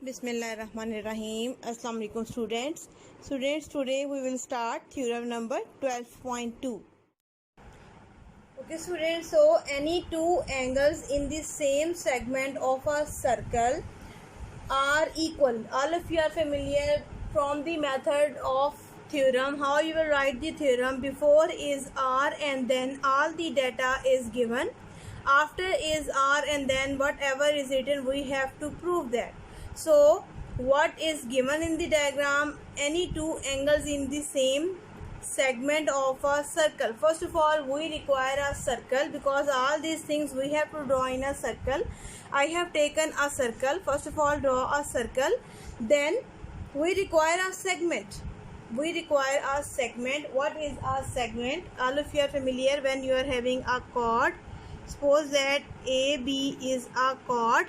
Bismillahirrahmanirrahim. Assalamu alaikum students. Today we will start theorem number 12.2. Okay students, so any two angles in the same segment of a circle are equal. All of you are familiar from the method of theorem, how you will write the theorem. Before is R and then all the data is given. After is R and then whatever is written, we have to prove that. So what is given in the diagram? Any two angles in the same segment of a circle. First of all, we require a circle because all these things we have to draw in a circle. I have taken a circle. First of all, draw a circle. Then we require a segment. What is a segment? All of you are familiar when you are having a chord. Suppose that AB is a chord.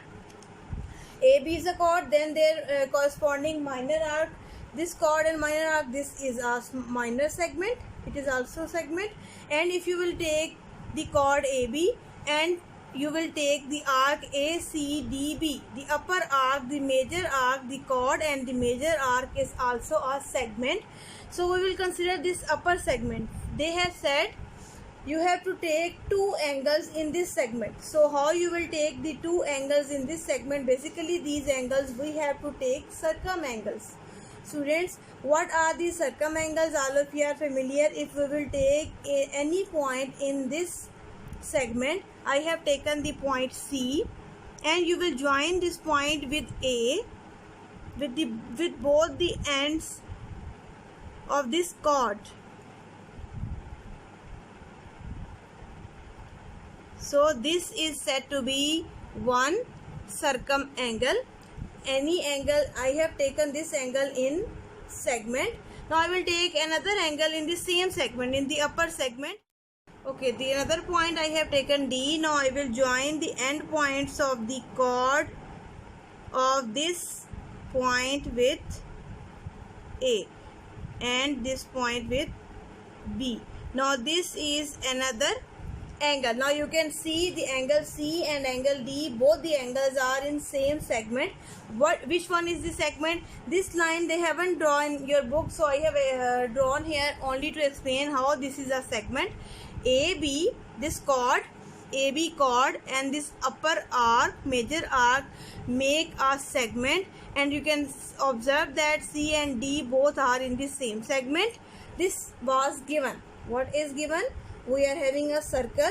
AB is a chord, then their corresponding minor arc. This chord and minor arc, this is a minor segment. It is also segment. And if you will take the chord AB and you will take the arc ACDB, the upper arc, the major arc, the chord and the major arc is also a segment. So we will consider this upper segment. They have said you have to take two angles in this segment. So how you will take the two angles in this segment? Basically these angles we have to take circumangles. Students, what are these circumangles? All of you are familiar. If we will take any point in this segment, I have taken the point C and you will join this point with A with both the ends of this chord. So this is said to be one circumangle. Any angle, I have taken this angle in segment. Now I will take another angle in the same segment, in the upper segment. Okay, the another point I have taken D. Now I will join the end points of the chord of this point with A and this point with B. Now this is another angle. Now you can see the angle C and angle D, both the angles are in same segment. Which one is the segment? This line they haven't drawn in your book, so I have drawn here only to explain how this is a segment. AB, this chord, AB chord and this upper arc, major arc make a segment, and you can observe that C and D both are in the same segment. This was given. What is given? We are having a circle,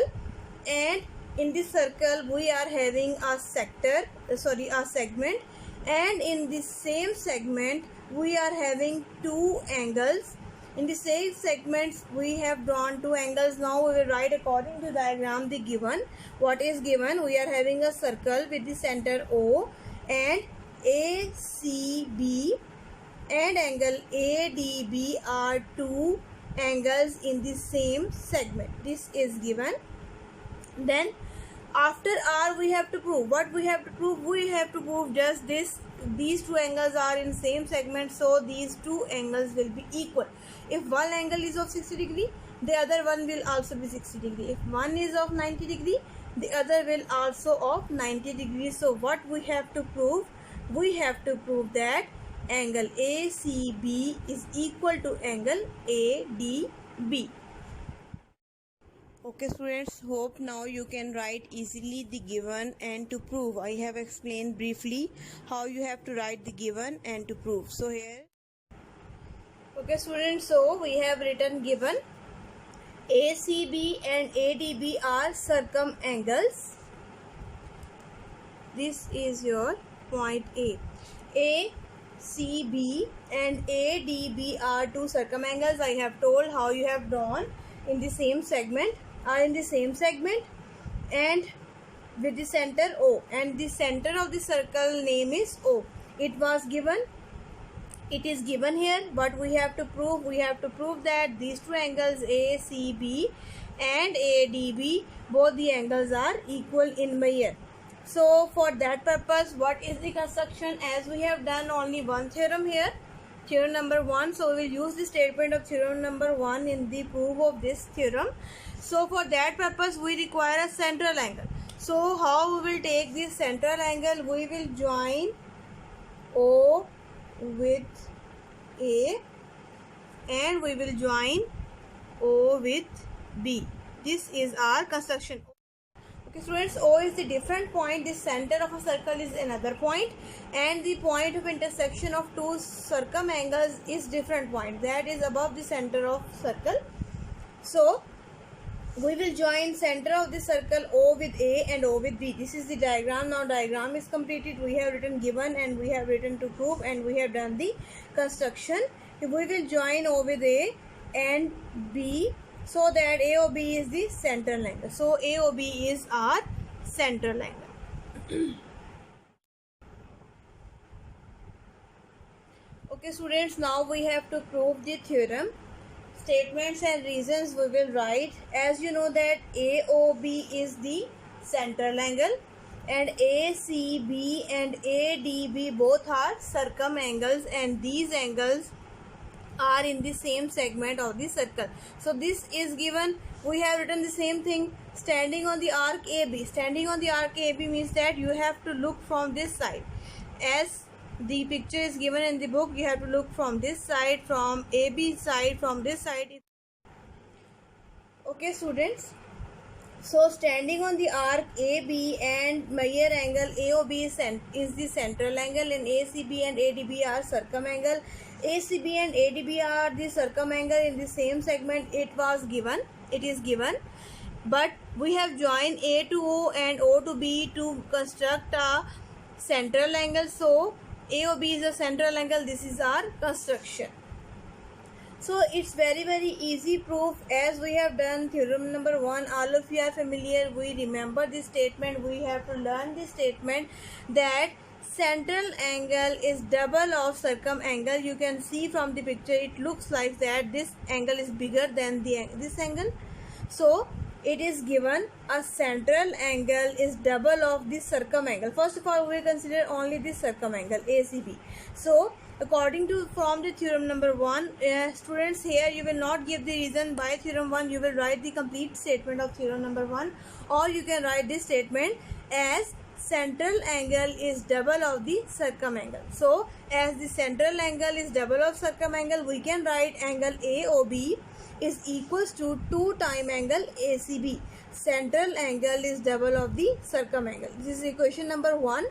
and in this circle we are having a segment, and in the same segment we are having two angles. In the same segments we have drawn two angles. Now we will write according to diagram the given. What is given? We are having a circle with the center O and ACB and angle ADB are two angles in the same segment. This is given. Then after R we have to prove. What we have to prove? We have to prove just this. These two angles are in same segment, so these two angles will be equal. If one angle is of 60 degree, the other one will also be 60 degree. If one is of 90 degree, the other will also of 90 degree. So what we have to prove? We have to prove that angle ACB is equal to angle ADB. Okay students, hope now you can write easily the given and to prove. I have explained briefly how you have to write the given and to prove. So here, okay students, so we have written given ACB and ADB are circumangles. This is your point A. ACB and ADB are two circumangles. I have told how you have drawn in the same segment, and with the center O, and the center of the circle name is O. It was given. It is given here. What we have to prove? We have to prove that these two angles ACB and ADB, both the angles are equal in measure. So for that purpose, what is the construction? As we have done only one theorem here, theorem number 1, so we will use the statement of theorem number 1 in the proof of this theorem. So for that purpose we require a central angle. So how we will take this central angle? We will join with A and we will join O with B. This is our construction. Okay students, O is the different point, the center of a circle is another point, and the point of intersection of two circumangles is different point, that is above the center of circle. So we will join center of the circle O with A and O with B. This is the diagram. Now diagram is completed. We have written given and we have written to prove and we have done the construction. We will join O with A and B so that AOB is the central angle. So AOB is our central angle. Okay students, now we have to prove the theorem. Statements and reasons we will write. As you know that AOB is the central angle and ACB and ADB both are circumangles and these angles are in the same segment of the circle. So this is given. We have written the same thing. Standing on the arc AB. Standing on the arc AB means that you have to look from this side. As the picture is given in the book, you have to look from this side, from AB side, from this side. Okay students, so standing on the arc AB and Meyer angle AOB is the central angle and ACB and ADB are circumangle. ACB and ADB are the circumangle in the same segment. It is given, but we have joined A to O and O to B to construct a central angle. So AOB is a central angle. This is our construction. So it's very easy proof, as we have done theorem number 1. All of you are familiar. We remember this statement. We have to learn this statement that central angle is double of circumangle. You can see from the picture it looks like that this angle is bigger than this angle. So it is given a central angle is double of the circumangle. First of all, we consider only the circumangle ACB. So according to from the theorem number 1, students, here you will not give the reason by theorem 1. You will write the complete statement of theorem number 1, or you can write this statement as central angle is double of the circumangle. So as the central angle is double of circumangle, we can write angle AOB is equals to 2 times angle ACB. Central angle is double of the circumangle. This is equation number 1.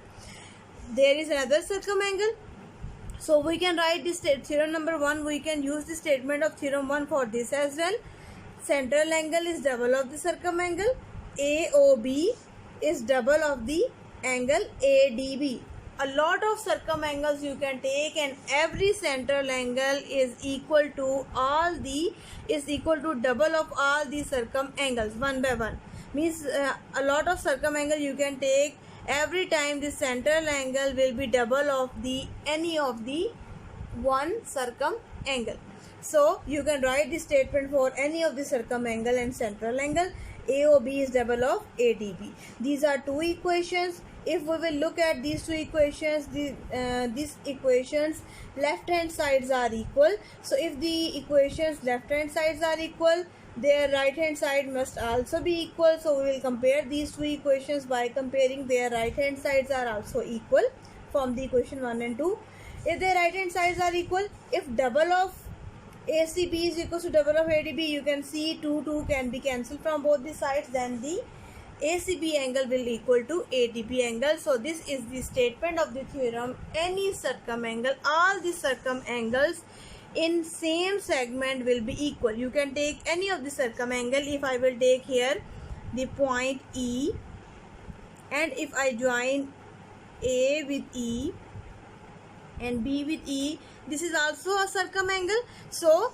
There is another circumangle. So we can write this theorem number 1. We can use the statement of theorem 1 for this as well. Central angle is double of the circumangle. AOB is double of the angle ADB. A lot of circumangles you can take, and every central angle is equal to double of all the circumangles one by one. Means a lot of circumangle you can take. Every time the central angle will be double of any of the one circumangle. So you can write the statement for any of the circumangle and central angle. AOB is double of ADB. These are two equations. If we will look at these two equations, these equations left hand sides are equal. So if the equations left hand sides are equal, their right hand side must also be equal. So we will compare these two equations by comparing their right hand sides are also equal from the equation 1 and 2. If their right hand sides are equal, if double of ACB is equal to double of ADB, you can see 2 can be cancelled from both the sides, then the ACB angle will equal to ADB angle. So this is the statement of the theorem. Any circumangle, all the circumangles in same segment will be equal. You can take any of the circumangle. If I will take here the point E, and if I join A with E and B with E, this is also a circumangle. So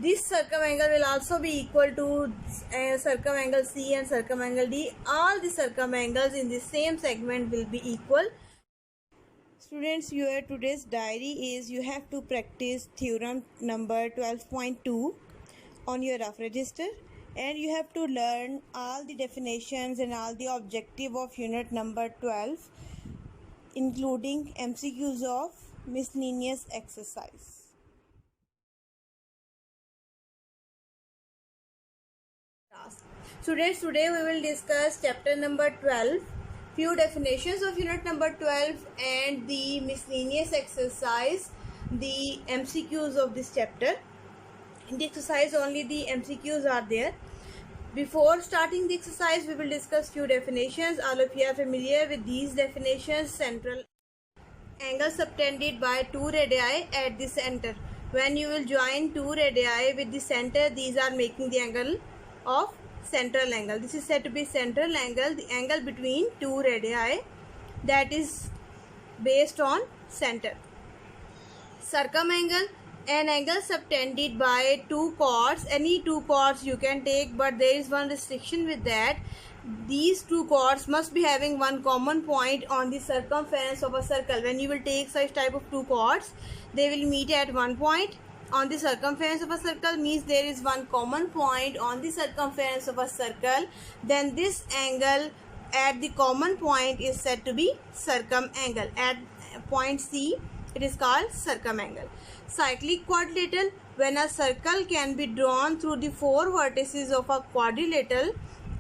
this circumangle will also be equal to circumangle C and circumangle D. All the circumangles in the same segment will be equal. Students, your today's diary is you have to practice theorem number 12.2 on your rough register, and you have to learn all the definitions and all the objective of unit number 12, including MCQs of miscellaneous exercise. Students, today we will discuss chapter number 12, few definitions of unit number 12 and the miscellaneous exercise. the MCQs of this chapter. In the exercise only the MCQs are there. Before starting the exercise, we will discuss few definitions. All of you are familiar with these definitions. Central angle subtended by two radii at the center. When you will join two radii with the center, these are making the angle of central angle. This is said to be central angle, the angle between two radii that is based on center. Circumangle, an angle subtended by two chords. Any two chords you can take, but there is one restriction with that. These two chords must be having one common point on the circumference of a circle. When you will take such type of two chords, they will meet at one point on the circumference of a circle, means there is one common point on the circumference of a circle. Then this angle at the common point is said to be circumangle. At point C, it is called circumangle. Cyclic quadrilateral, when a circle can be drawn through the four vertices of a quadrilateral,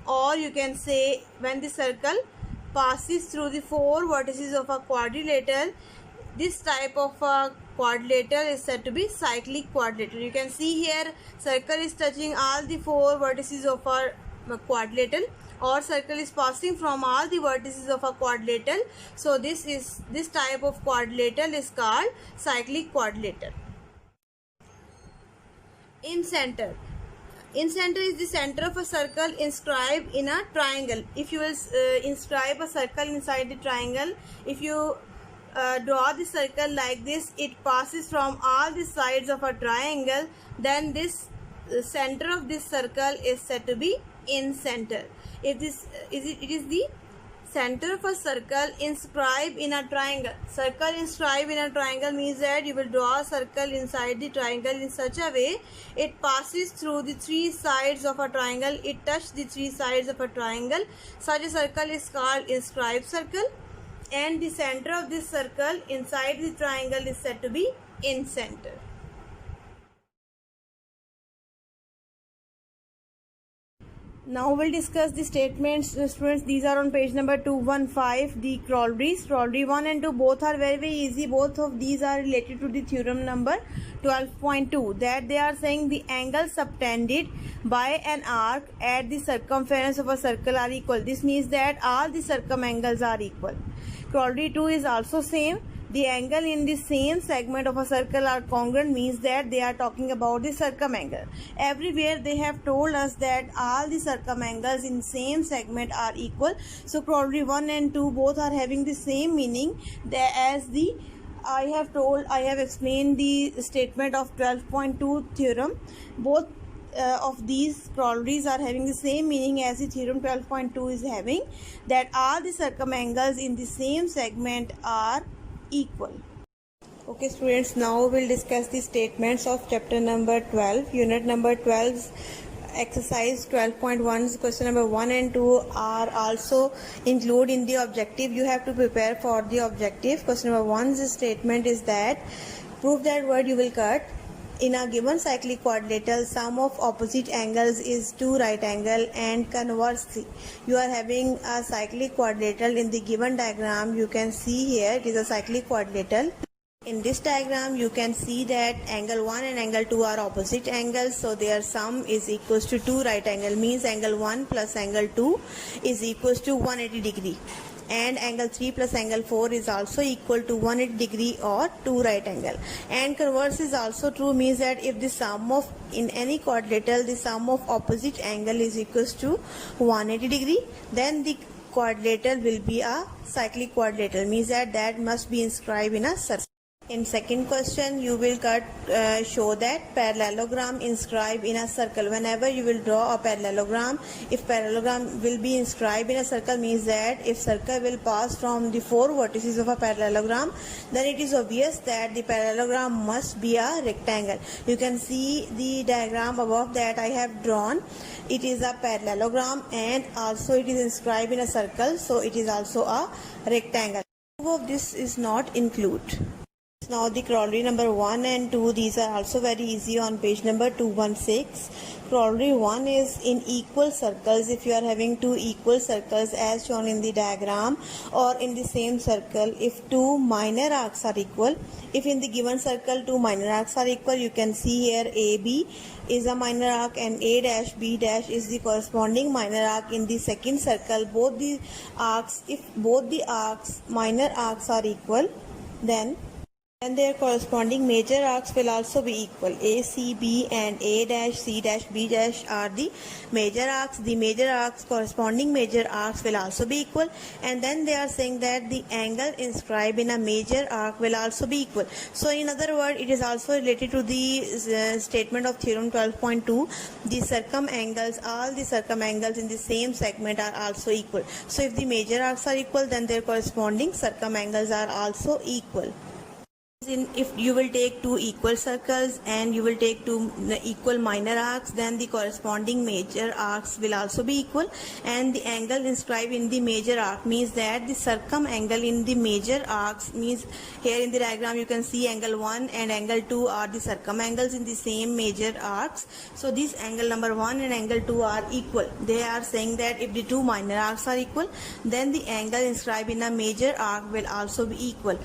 or you can say when the circle passes through the four vertices of a quadrilateral, this type of a quadrilateral is said to be cyclic quadrilateral. You can see here circle is touching all the four vertices of a quadrilateral, or circle is passing from all the vertices of a quadrilateral. So this type of quadrilateral is called cyclic quadrilateral. Incenter. Incenter is the center of a circle inscribed in a triangle. If you will inscribe a circle inside the triangle, if you draw the circle like this, it passes from all the sides of a triangle, then this center of this circle is said to be incenter. If this it is the center of a circle inscribed in a triangle. Circle inscribed in a triangle means that you will draw a circle inside the triangle in such a way it passes through the three sides of a triangle, it touches the three sides of a triangle. Such a circle is called inscribed circle, and the center of this circle inside the triangle is said to be incenter. Now we'll discuss the statements, students. These are on page number 215. The corollaries, corollary 1 and 2, both are very easy. Both of these are related to the theorem number 12.2, that they are saying the angles subtended by an arc at the circumference of a circle are equal. This means that all the circumangles are equal. Corollary 2 is also same. The angle in the same segment of a circle are congruent, means that they are talking about the circumangle. Everywhere they have told us that all the circumangles in same segment are equal. So corollary 1 and 2 both are having the same meaning. As the I have explained the statement of 12.2 theorem. Both of these corollaries are having the same meaning as the theorem 12.2 is having, that all the circumangles in the same segment are equal. Okay students, now we'll discuss the statements of chapter number 12, unit number 12, exercise 12.1. question number 1 and 2 are also included in the objective. You have to prepare for the objective. Question number 1's statement is that prove that word you will cut. In a given cyclic quadrilateral, sum of opposite angles is 2 right angle, and conversely, you are having a cyclic quadrilateral. In the given diagram, you can see here it is a cyclic quadrilateral. In this diagram, you can see that angle 1 and angle 2 are opposite angles, so their sum is equals to 2 right angle, means angle 1 plus angle 2 is equals to 180 degree. And angle 3 plus angle 4 is also equal to 180 degree or 2 right angle. And converse is also true, means that if the sum of in any quadrilateral the sum of opposite angle is equals to 180 degree, then the quadrilateral will be a cyclic quadrilateral, means that must be inscribed in a circle. In second question, you will show that parallelogram inscribed in a circle. Whenever you will draw a parallelogram, if parallelogram will be inscribed in a circle, means that if circle will pass from the four vertices of a parallelogram, then it is obvious that the parallelogram must be a rectangle. You can see the diagram above that I have drawn. It is a parallelogram and also it is inscribed in a circle, so it is also a rectangle. Proof of this is not include. Now the corollary number 1 and 2, these are also very easy on page number 216. Corollary 1 is in equal circles. If you are having two equal circles as shown in the diagram, or in the same circle, if two minor arcs are equal, if in the given circle two minor arcs are equal, you can see here AB is a minor arc and A dash B dash is the corresponding minor arc in the second circle. Both the arcs, if both the arcs minor arcs are equal, then their corresponding major arcs will also be equal. A, C, B and A dash, C dash, B dash are the major arcs. The major arcs, corresponding major arcs will also be equal. And then they are saying that the angle inscribed in a major arc will also be equal. So in other words, it is also related to the statement of theorem 12.2. The circumangles, all the circumangles in the same segment are also equal. So if the major arcs are equal, then their corresponding circumangles are also equal. If you will take two equal circles and you will take two equal minor arcs, then the corresponding major arcs will also be equal, and the angle inscribed in the major arc means that the circumangle in the major arcs means, here in the diagram you can see angle 1 and angle 2 are the circumangles in the same major arcs. So this angle number 1 and angle 2 are equal. They are saying that if the two minor arcs are equal, then the angle inscribed in a major arc will also be equal.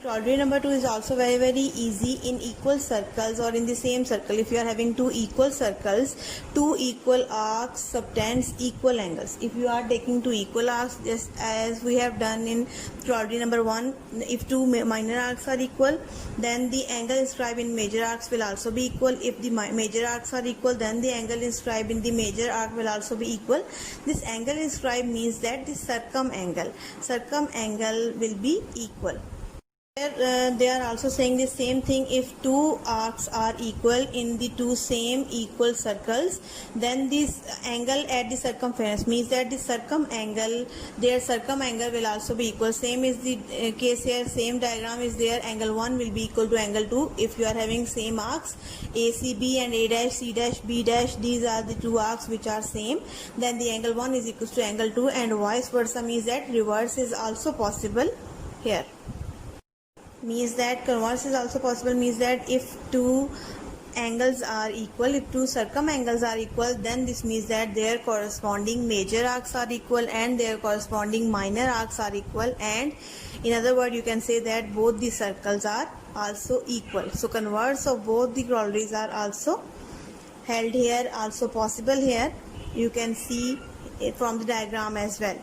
Corollary number 2 is also very easy in equal circles or in the same circle. If you are having two equal circles, two equal arcs subtends equal angles. If you are taking two equal arcs, just as we have done in corollary number 1, if two minor arcs are equal, then the angle inscribed in major arcs will also be equal. If the major arcs are equal, then the angle inscribed in the major arc will also be equal. This angle inscribed means that the circumangle will be equal. They are also saying the same thing. If two arcs are equal in the two same equal circles, then this angle at the circumference means that the circumangle, their circumangle will also be equal. Same is the case here, same diagram is there. Angle 1 will be equal to angle 2 if you are having same arcs, ACB and A dash, C dash, B dash, these are the two arcs which are same, then the angle 1 is equal to angle 2, and vice versa means that reverse is also possible here. Means that converse is also possible, means that if two angles are equal, if two circumangles are equal, then this means that their corresponding major arcs are equal and their corresponding minor arcs are equal, and in other words you can say that both the circles are also equal. So converse of both the corollaries are also held here, also possible here. You can see it from the diagram as well.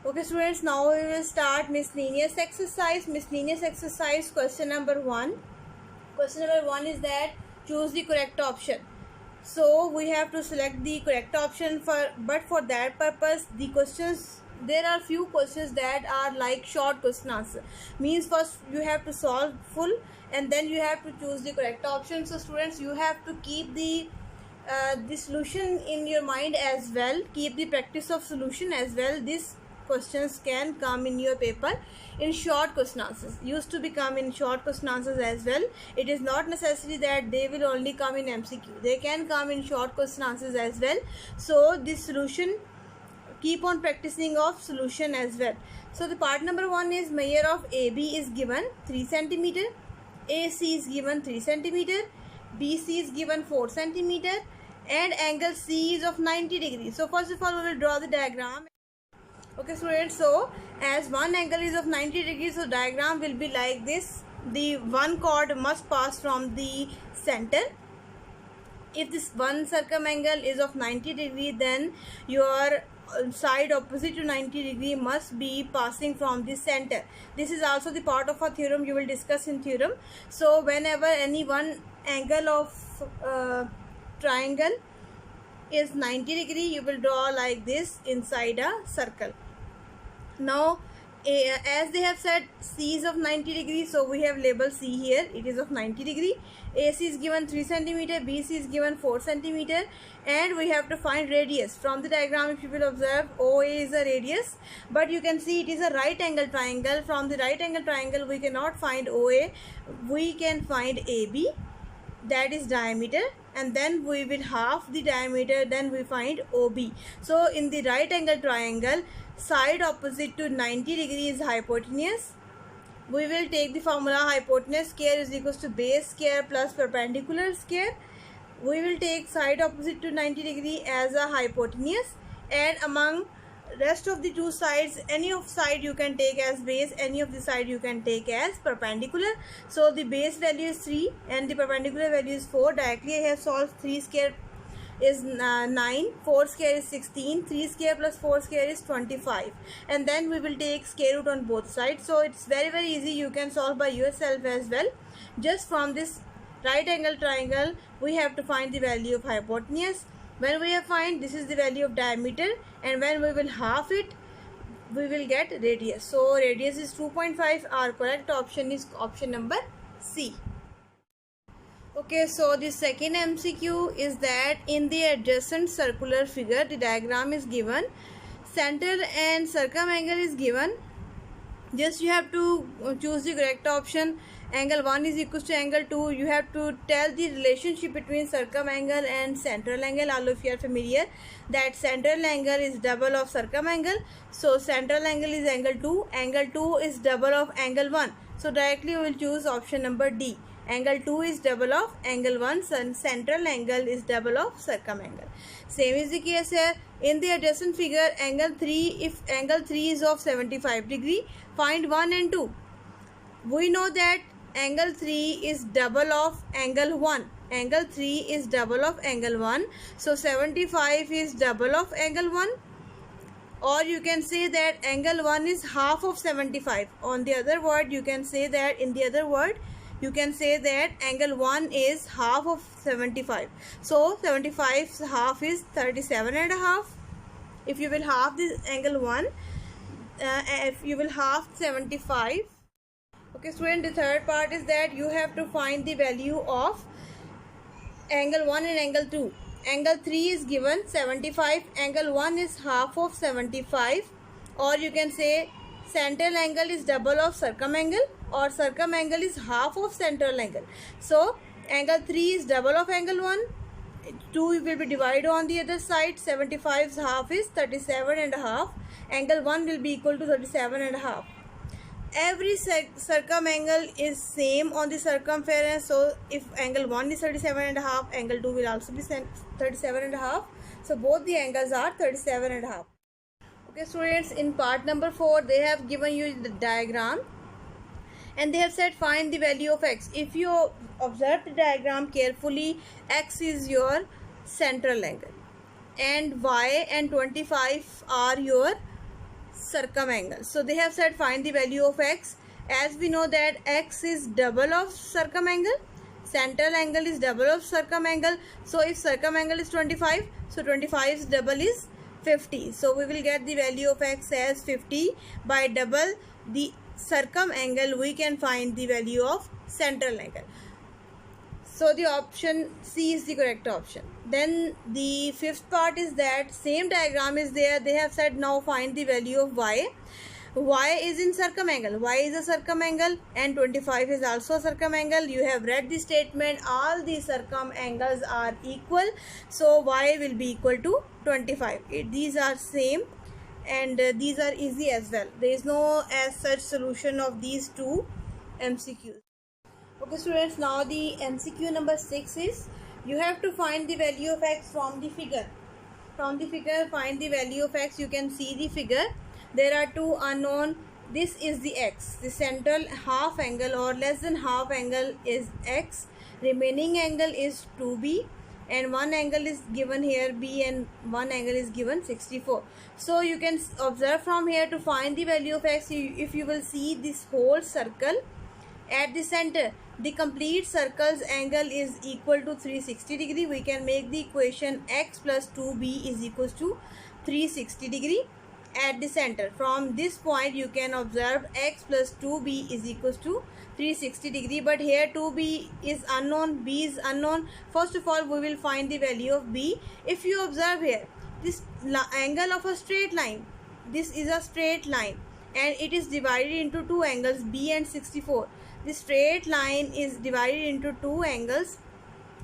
Okay students, now we will start miscellaneous exercise. Miscellaneous exercise question number 1. Question number 1 is that choose the correct option. So we have to select the correct option but for that purpose the questions, there are few questions that are like short question answer. Means first you have to solve full and then you have to choose the correct option. So students, you have to keep the solution in your mind as well. Keep the practice of solution as well. This questions can come in your paper in short question answers. Used to become in short question answers as well. It is not necessary that they will only come in MCQ. They can come in short question answers as well. So this solution, keep on practicing of solution as well. So the part number 1 is measure of AB is given 3 cm, AC is given 3 cm, BC is given 4 cm, and angle C is of 90 degrees. So first of all we will draw the diagram. Okay students, so as one angle is of 90 degrees, so diagram will be like this. The one chord must pass from the center. If this one circumangle is of 90 degree, then your side opposite to 90 degree must be passing from the center. This is also the part of a theorem you will discuss in theorem. So whenever any one angle of triangle is 90 degree, you will draw like this inside a circle. Now as they have said C is of 90 degrees, so we have labeled C here, it is of 90 degree. AC is given 3 cm, BC is given 4 cm, and we have to find radius. From the diagram if you will observe, OA is a radius, but you can see it is a right angle triangle. From the right angle triangle we cannot find OA, we can find AB. that is diameter, and then we will half the diameter, then we find OB. So in the right angle triangle, side opposite to 90 degree is hypotenuse. We will take the formula hypotenuse square is equals to base square plus perpendicular square. We will take side opposite to 90 degree as a hypotenuse, and among rest of the two sides, any of side you can take as base, any of the side you can take as perpendicular. So the base value is 3 and the perpendicular value is 4. Directly I have solved. 3 square is 9, 4 square is 16, 3 square plus 4 square is 25, and then we will take square root on both sides. So it's very easy, you can solve by yourself as well. Just from this right angle triangle we have to find the value of hypotenuse. When we have find, this is the value of diameter, and when we will half it, we will get radius. So radius is 2.5. Our correct option is option number C. Okay, so the second MCQ is that in the adjacent circular figure, the diagram is given, center and circumangle is given. Just you have to choose the correct option. Angle 1 is equal to angle 2. You have to tell the relationship between circumangle and central angle. All of you are familiar that central angle is double of circumangle. So central angle is angle 2. Angle 2 is double of angle 1. So directly we will choose option number D. Angle 2 is double of angle 1. Central angle is double of circumangle. Same is the case here. In the adjacent figure, angle 3, if angle 3 is of 75 degree, find 1 and 2. We know that angle 3 is double of angle 1. Angle 3 is double of angle 1. So 75 is double of angle 1. Or you can say that angle 1 is half of 75. On the other word, you can say that in the other word, you can say that angle 1 is half of 75. So 75's half is 37.5. If you will half this angle 1, if you will half 75. Okay student, the third part is that you have to find the value of angle 1 and angle 2. Angle 3 is given 75. Angle 1 is half of 75. Or you can say central angle is double of circumangle, or circumangle is half of central angle. So angle 3 is double of angle 1. 2 will be divided on the other side. 75's half is 37.5. Angle 1 will be equal to 37.5. Every circumangle is same on the circumference. So if angle 1 is 37.5, angle 2 will also be 37.5. So both the angles are 37.5. Okay students, in part number 4 they have given you the diagram and they have said find the value of x. If you observe the diagram carefully, x is your central angle and y and 25 are your circumangle. So they have said find the value of x. As we know that x is double of circumangle, central angle is double of circumangle. So if circumangle is 25, so 25's double is 50. So we will get the value of x as 50. By double the circumangle, we can find the value of central angle. So the option C is the correct option. Then the fifth part is that same diagram is there. They have said now find the value of y. Y is in circumangle. Y is a circumangle and 25 is also a circumangle. You have read the statement, all the circumangles are equal. So y will be equal to 25. These are same and these are easy as well. There is no as such solution of these two MCQs. Okay students, now the MCQ number 6 is you have to find the value of x from the figure. From the figure, find the value of x. You can see the figure. There are two unknown. This is the x. The central half angle or less than half angle is x. Remaining angle is 2b. And one angle is given here b and one angle is given 64. So you can observe from here to find the value of x. If you will see this whole circle at the center, the complete circle's angle is equal to 360 degree. We can make the equation x plus 2b is equals to 360 degree at the center. From this point you can observe x plus 2b is equals to 360 degree, but here 2b is unknown, b is unknown. First of all we will find the value of b. If you observe here, this angle of a straight line, this is a straight line and it is divided into two angles, b and 64. The straight line is divided into two angles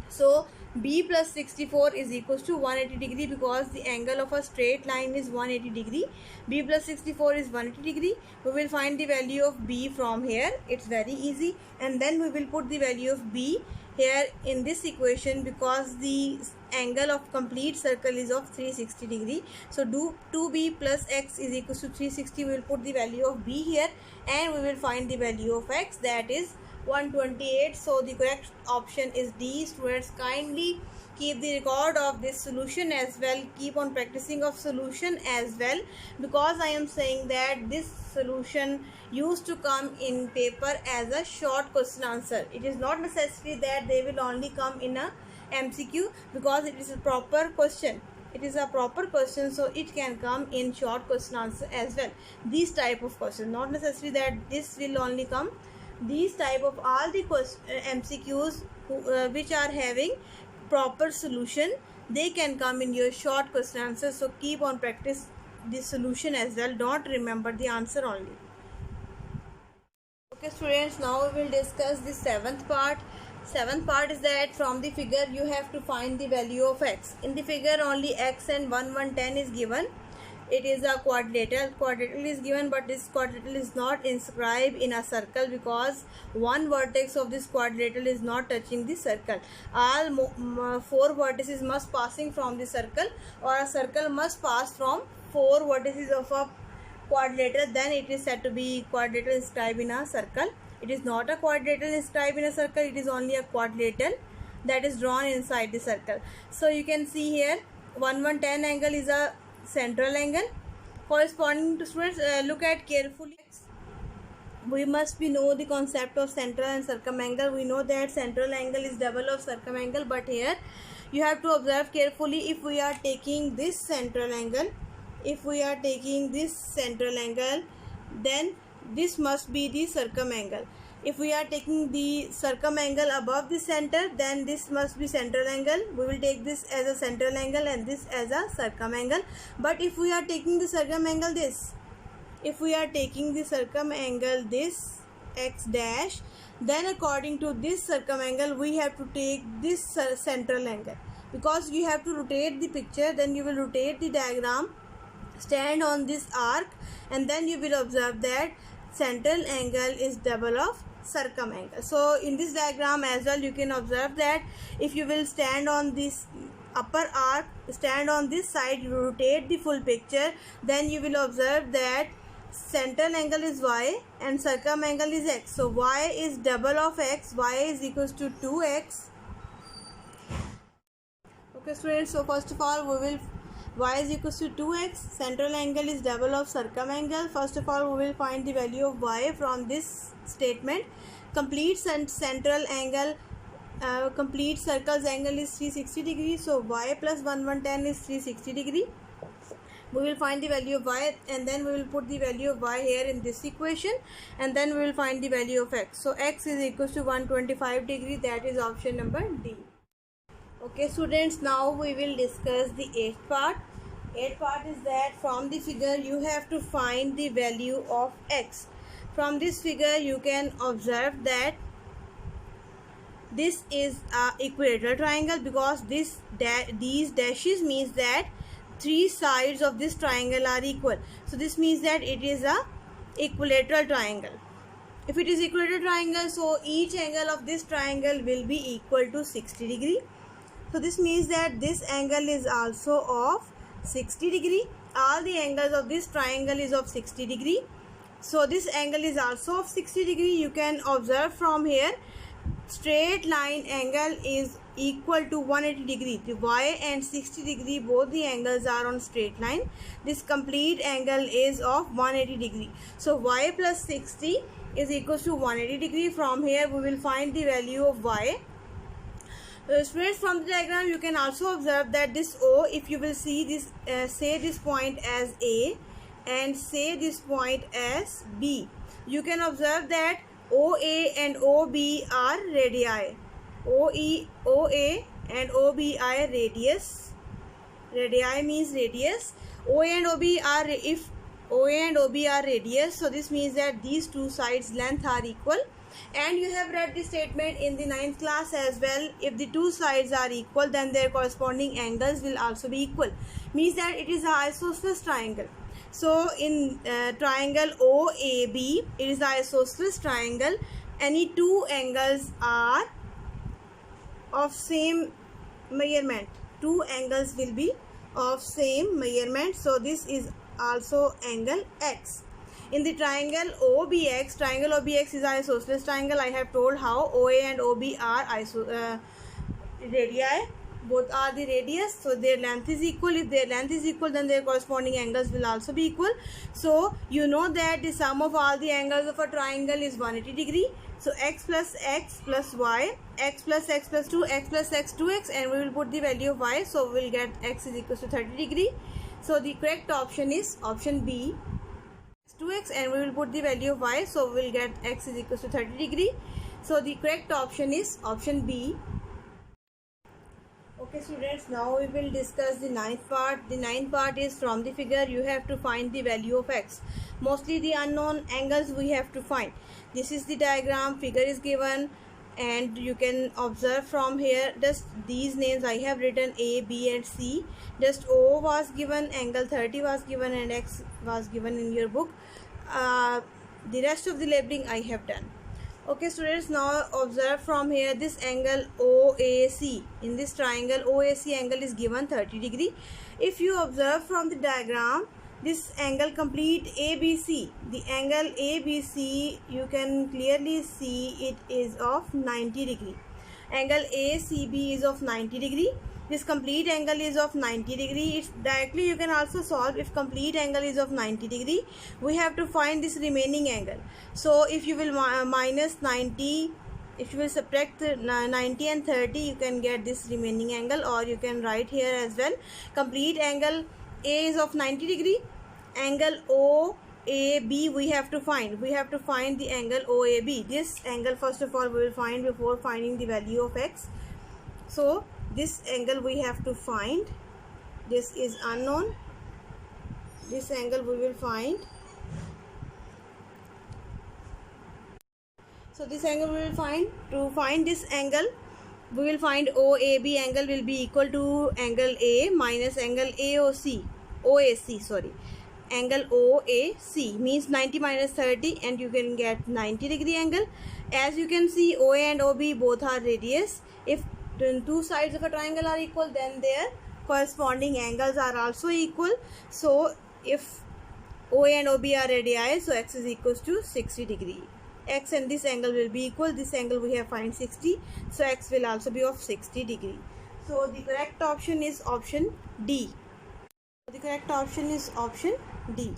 So B plus 64 is equals to 180 degree, because the angle of a straight line is 180 degree. B plus 64 is 180 degree. We will find the value of B from here. It's very easy. And then we will put the value of B here in this equation, because the angle of complete circle is of 360 degree. So 2B plus X is equals to 360. We will put the value of B here, and we will find the value of X, that is 128. So the correct option is D. Students, kindly keep the record of this solution as well. Keep on practicing of solution as well, because I am saying that this solution used to come in paper as a short question answer. It is not necessary that they will only come in a MCQ, because it is a proper question. It is a proper question, so it can come in short question answer as well. These type of questions, not necessary that this will only come. These type of all the MCQs which are having proper solution, they can come in your short question answer. So keep on practice the solution as well. Don't remember the answer only. Okay students, now we will discuss the seventh part. Seventh part is that from the figure you have to find the value of X. In the figure only X and 1, 1, 10 is given. It is a quadrilateral. Quadrilateral is given, but this quadrilateral is not inscribed in a circle, because one vertex of this quadrilateral is not touching the circle. All 4 vertices must passing from the circle, or a circle must pass from 4 vertices of a quadrilateral. Then it is said to be quadrilateral inscribed in a circle. It is not a quadrilateral inscribed in a circle. It is only a quadrilateral that is drawn inside the circle. So you can see here 1, 1, 10 angle is a central angle corresponding to, students, look at carefully. We must be know the concept of central and circumangle. We know that central angle is double of circumangle, but here you have to observe carefully. If we are taking this central angle, then this must be the circumangle. If we are taking the circumangle above the center, then this must be central angle. We will take this as a central angle and this as a circumangle. But if we are taking the circumangle this, this X dash, then according to this circumangle we have to take this central angle, because you have to rotate the picture. Then you will rotate the diagram, stand on this arc, and then you will observe that central angle is double of circumangle. So in this diagram as well you can observe that if you will stand on this upper arc, stand on this side, you rotate the full picture, then you will observe that central angle is Y and circumangle is X. So Y is double of X. Y is equals to 2X. Okay students, so first of all we will, Y is equals to 2X, central angle is double of circumangle. First of all we will find the value of Y from this statement. Complete central angle, complete circle's angle is 360 degrees. So Y plus 1, 1, 10 is 360 degree. We will find the value of Y, and then we will put the value of Y here in this equation, and then we will find the value of X. So X is equals to 125 degree. That is option number D. Okay students, now we will discuss the 8th part. 8th part is that from the figure you have to find the value of X. From this figure you can observe that this is a equilateral triangle, because these dashes means that 3 sides of this triangle are equal. So this means that it is a equilateral triangle. If it is equilateral triangle, so each angle of this triangle will be equal to 60 degree. So this means that this angle is also of 60 degree. All the angles of this triangle is of 60 degree. So this angle is also of 60 degree. You can observe from here, straight line angle is equal to 180 degree. The Y and 60 degree, both the angles are on straight line. This complete angle is of 180 degree. So Y plus 60 is equal to 180 degree. From here we will find the value of Y. Students, from the diagram you can also observe that this O, if you will see this, say this point as A and say this point as B, you can observe that OA and OB are radii. OA and OB are radius. Radii means radius. OA and OB are, if OA and OB are radius, so this means that these two sides length are equal. And you have read the statement in the 9th class as well. If the two sides are equal, then their corresponding angles will also be equal. Means that it is an isosceles triangle. So in triangle OAB, it is an isosceles triangle. Any two angles are of same measurement. Two angles will be of same measurement. So this is also angle X. In the triangle OBX is an isosceles triangle. I have told how OA and OB are radii. Both are the radius, so their length is equal. If their length is equal, then their corresponding angles will also be equal. So you know that the sum of all the angles of a triangle is 180 degree. So x plus y, x plus x plus 2, x plus x 2x, and we will put the value of y. So we will get x is equal to 30 degree. So the correct option is option B, 2x, and we will put the value of y. So we will get x is equal to 30 degree. So the correct option is option B. Okay students, now we will discuss the 9th part. The 9th part is from the figure you have to find the value of x. Mostly the unknown angles we have to find. This is the diagram, figure is given, and you can observe from here just these names I have written A, B and C. Just O was given, angle 30 was given, and X was given in your book. The rest of the labeling I have done. Okay students, now observe from here this angle OAC. In this triangle OAC angle is given 30 degree. If you observe from the diagram, this angle complete ABC, the angle ABC, you can clearly see it is of 90 degree. Angle ACB is of 90 degree. This complete angle is of 90 degree. It's directly you can also solve. If complete angle is of 90 degree, we have to find this remaining angle. So if you will minus 90, if you will subtract 90 and 30, you can get this remaining angle, or you can write here as well. Complete angle A is of 90 degree. Angle OAB we have to find. We have to find the angle OAB. This angle first of all we will find before finding the value of x. So this angle we have to find. This is unknown. This angle we will find. So this angle we will find. To find this angle, we will find OAB angle will be equal to angle A minus angle OAC, sorry. Angle OAC means 90 minus 30, and you can get 90 degree angle. As you can see, OA and OB both are radius. If two sides of a triangle are equal, then their corresponding angles are also equal. So if OA and OB are radii, so x is equals to 60 degree. X and this angle will be equal. This angle we have find 60, so x will also be of 60 degree. So the correct option is option D. The correct option is option D.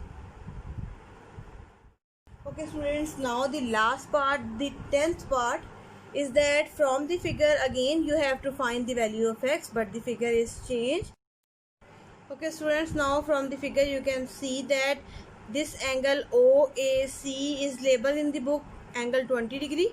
Okay students, now the last part, the 10th part, is that from the figure again you have to find the value of x, but the figure is changed. Okay students, now from the figure you can see that this angle OAC is labeled in the book angle 20 degree.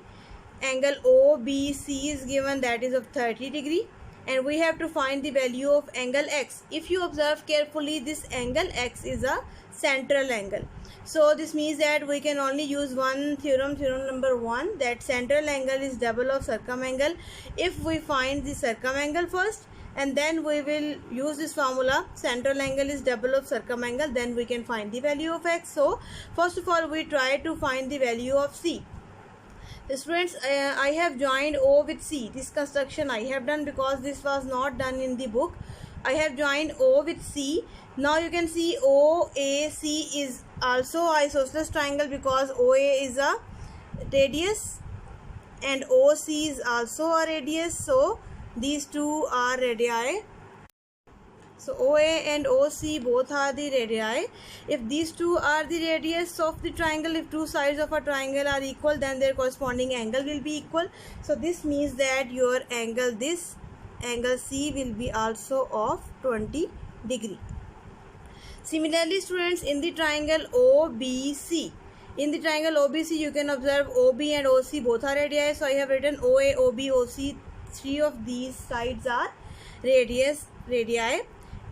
Angle OBC is given, that is of 30 degree. And we have to find the value of angle x. If you observe carefully, this angle x is a central angle. So this means that we can only use one theorem, theorem number 1, that central angle is double of circumangle. If we find the circumangle first, and then we will use this formula, central angle is double of circumangle, then we can find the value of x. So first of all we try to find the value of c. Students, I have joined O with C. This construction I have done because this was not done in the book. I have joined O with C. Now you can see OAC is also isosceles triangle because OA is a radius and OC is also a radius. So these two are radii. So OA and OC both are the radii. If these two are the radius of the triangle, if two sides of a triangle are equal, then their corresponding angle will be equal. So this means that your angle, this angle C, will be also of 20 degree. Similarly students, in the triangle OBC, you can observe OB and OC both are radii. So I have written OA, OB, OC, three of these sides are radii.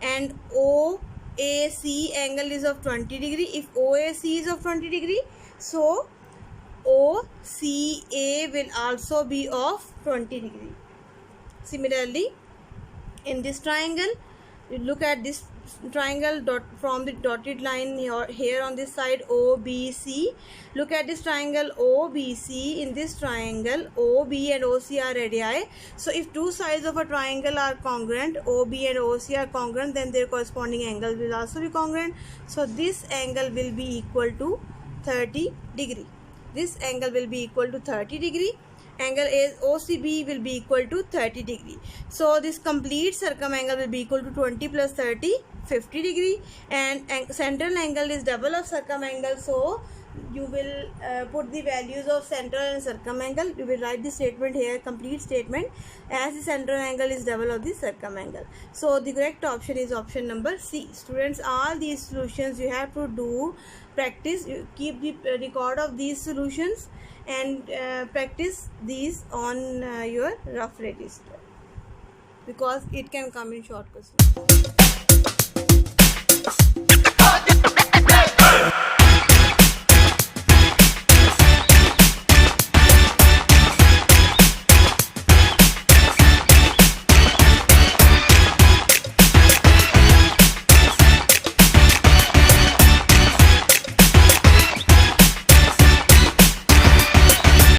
And OAC angle is of 20 degree. If OAC is of 20 degree, so OCA will also be of 20 degree. Similarly, in this triangle, you look at this triangle from the dotted line here on this side OBC. Look at this triangle OBC. In this triangle, OB and OC are radii. So if two sides of a triangle are congruent, OB and OC are congruent, then their corresponding angles will also be congruent. So this angle will be equal to 30 degree. This angle will be equal to 30 degree. Angle OCB will be equal to 30 degree. So this complete circumangle will be equal to 20 plus 30, 50 degree, and central angle is double of circumangle. So you will put the values of central and circumangle. You will write the statement here, complete statement, as the central angle is double of the circumangle. So the correct option is option number C. Students, all these solutions you have to do practice. You keep the record of these solutions and practice these on your rough register, because it can come in short questions.